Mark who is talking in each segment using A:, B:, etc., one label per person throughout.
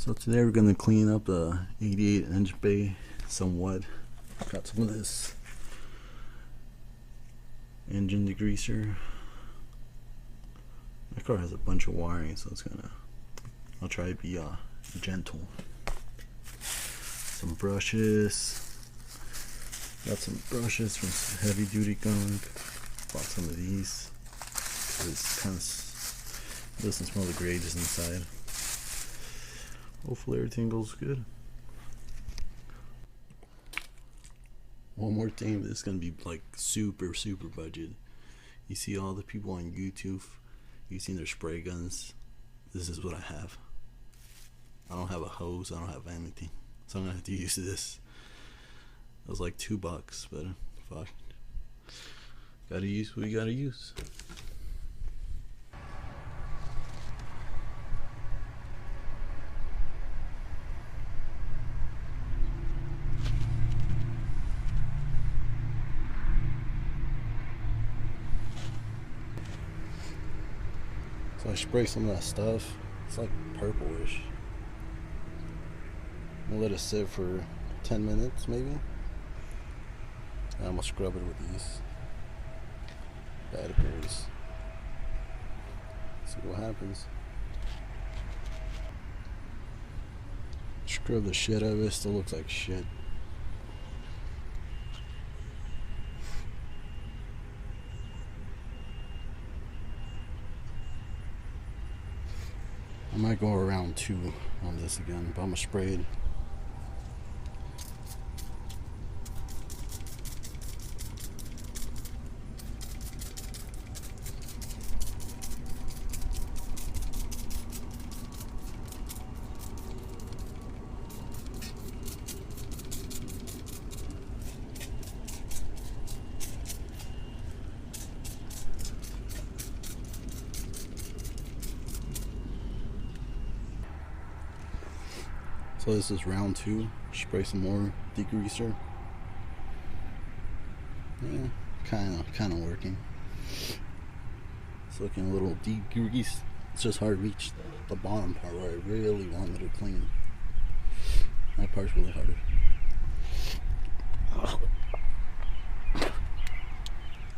A: So today we're going to clean up the 88-inch bay somewhat. Got some of this engine degreaser. My car has a bunch of wiring, so I'll try to be gentle. Some brushes. Got some brushes from Heavy Duty Gunk. Bought some of these. It's kind of doesn't smell the gauges inside. Hopefully everything goes good. One more thing, this is gonna be like super budget. You see all the people on YouTube using their spray guns. This is what I have. I don't have a hose, I don't have anything, so I'm gonna have to use this. It was like $2, but fuck, gotta use what you gotta use. So I spray some of that stuff. It's like purplish. I'm gonna let it sit for 10 minutes maybe. And I'm gonna scrub it with these bad berries. See what happens. Scrub the shit out of it, still looks like shit. I might go around 2 on this again, but I'm gonna spray it. So this is round 2. Spray some more degreaser. Yeah, kind of working. It's looking a little degreased. It's just hard to reach the bottom part where I really wanted to clean. That part's really hard.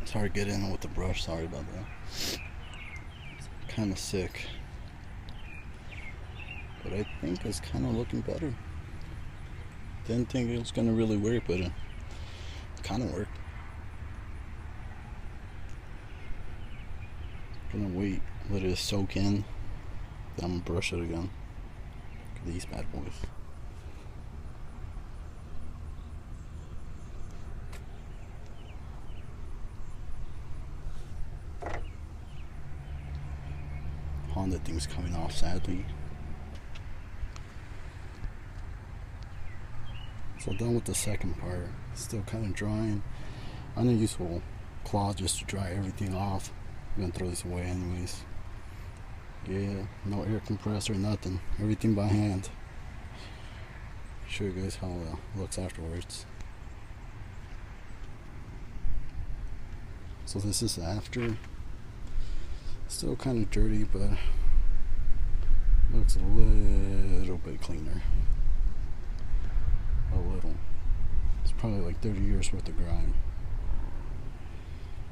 A: It's hard to get in with the brush. Sorry about that. Kind of sick. But I think it's kind of looking better. Didn't think it was gonna really work, but it kind of worked. Gonna wait, let it soak in. Then I'm gonna brush it again. Look at these bad boys. Honda thing's coming off, sadly. So done with the second part. Still kind of drying. I'm gonna use a cloth just to dry everything off. I'm gonna throw this away anyways. Yeah, no air compressor, nothing. Everything by hand. Show you guys how it looks afterwards. So this is after. Still kind of dirty, but looks a little bit cleaner. A little. It's probably like 30 years worth of grime.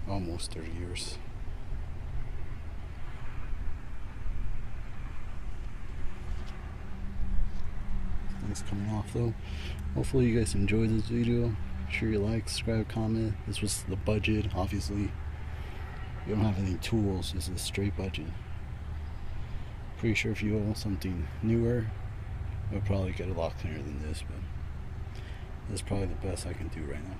A: Almost 30 years. Things coming off though. Hopefully you guys enjoyed this video. Make sure you like, subscribe, comment. This was the budget, obviously. We don't have any tools. This is a straight budget. Pretty sure if you own something newer, you'll probably get a lot cleaner than this, but this is probably the best I can do right now.